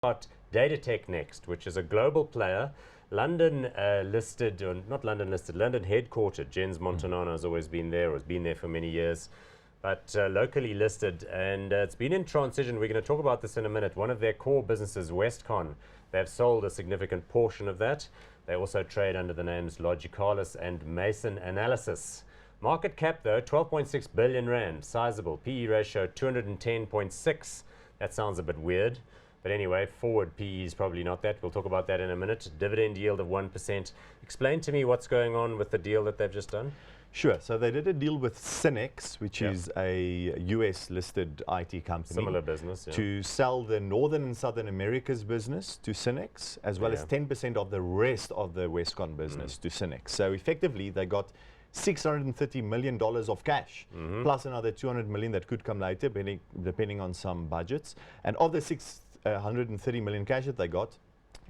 Got Datatec next, which is a global player, London listed, or not London listed, London headquartered. Jens Montanaro has always been there, or has been there for many years, but locally listed, and it's been in transition. We're going to talk about this in a minute. One of their core businesses, Westcon, they've sold a significant portion of that. They also trade under the names Logicalis and Mason Analysys. Market cap, though, 12.6 billion rand, sizable. PE ratio 210.6. That sounds a bit weird. But anyway, forward PE is probably not that. We'll talk about that in a minute. Dividend yield of 1%. Explain to me what's going on with the deal that they've just done. Sure. So they did a deal with Synex, which is a US-listed IT company. Similar business, to sell the Northern and Southern Americas business to Synex, as well as 10% of the rest of the Westcon business to Synex. So effectively, they got $630 million of cash, plus another 200 million that could come later, depending on some budgets. And of the 630 million cash that they got,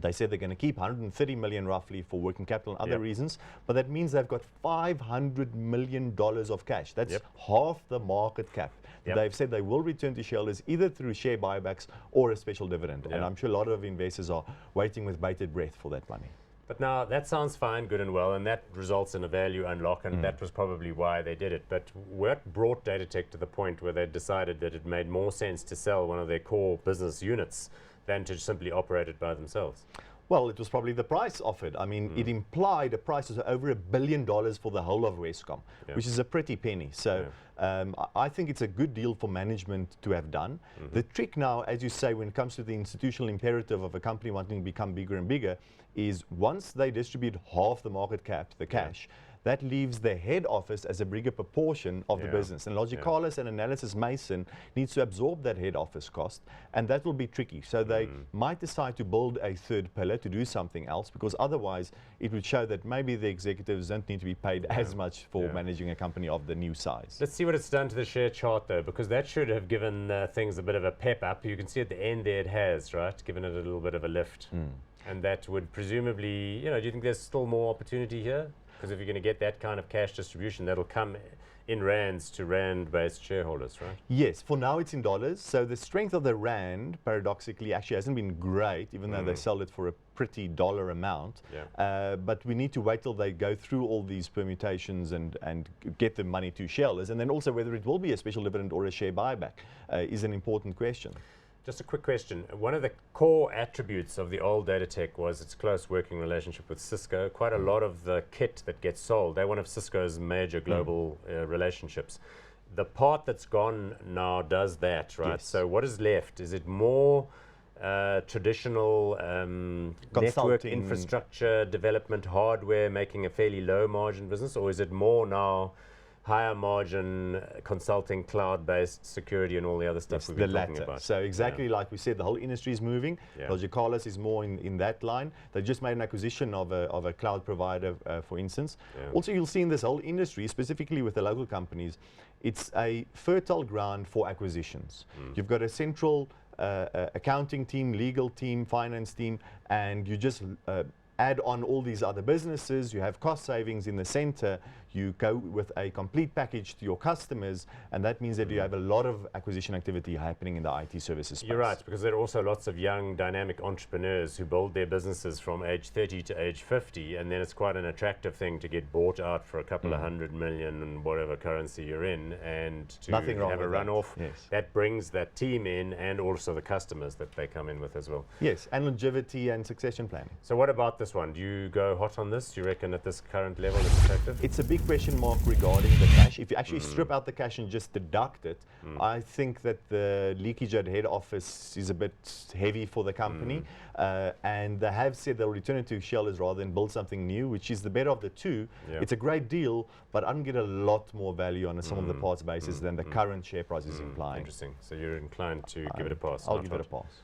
they said they're going to keep 130 million roughly for working capital and other reasons, but that means they've got $500 million of cash. That's half the market cap. They've said they will return to shareholders either through share buybacks or a special dividend. And I'm sure a lot of investors are waiting with bated breath for that money. But now that sounds fine, good and well, and that results in a value unlock, and that was probably why they did it. But what brought Datatec to the point where they decided that it made more sense to sell one of their core business units than to simply operate it by themselves? Well, it was probably the price offered. I mean, it implied a price of over $1 billion for the whole of Westcon, which is a pretty penny. So I think it's a good deal for management to have done. The trick now, as you say, when it comes to the institutional imperative of a company wanting to become bigger and bigger, is once they distribute half the market cap, the cash, that leaves the head office as a bigger proportion of the business. And Logicalis and Analysys Mason needs to absorb that head office cost, and that will be tricky. So they might decide to build a third pillar to do something else, because otherwise it would show that maybe the executives don't need to be paid as much for managing a company of the new size. Let's see what it's done to the share chart, though, because that should have given things a bit of a pep up. You can see at the end there it has, right, given it a little bit of a lift. And that would presumably, you know, do you think there's still more opportunity here? Because if you're going to get that kind of cash distribution, that'll come in rands to rand-based shareholders, right? Yes, for now it's in dollars. So the strength of the rand, paradoxically, actually hasn't been great, even though they sell it for a pretty dollar amount. But we need to wait till they go through all these permutations and get the money to shareholders. And then also whether it will be a special dividend or a share buyback is an important question. Just a quick question. One of the core attributes of the old Datatec was its close working relationship with Cisco. Quite a lot of the kit that gets sold, they're one of Cisco's major global relationships. The part that's gone now does that, right? Yes. So what is left? Is it more traditional network infrastructure, development, hardware, making a fairly low margin business, or is it more now higher margin consulting, cloud-based security, and all the other stuff we've been talking about? So exactly like we said, the whole industry is moving. Logicalis is more in that line. They just made an acquisition of a cloud provider, for instance. Also, you'll see in this whole industry, specifically with the local companies, it's a fertile ground for acquisitions. You've got a central accounting team, legal team, finance team, and you just add on all these other businesses. You have cost savings in the center. You go with a complete package to your customers, and that means that you have a lot of acquisition activity happening in the IT services space. You're right, because there are also lots of young, dynamic entrepreneurs who build their businesses from age 30 to age 50, and then it's quite an attractive thing to get bought out for a couple of 100 million in whatever currency you're in, and to have a run-off. That brings that team in, and also the customers that they come in with as well. Yes, and longevity and succession planning. So what about this one? Do you go hot on this? Do you reckon at this current level it's attractive? It's a big question mark regarding the cash. If you actually strip out the cash and just deduct it, I think that the leakage at head office is a bit heavy for the company. And they have said they'll return it to shareholders rather than build something new, which is the better of the two. It's a great deal, but I don't get a lot more value on a sum of the parts basis than the current share price is implying. Interesting. So you're inclined to give it a pass? I'll give it a pass.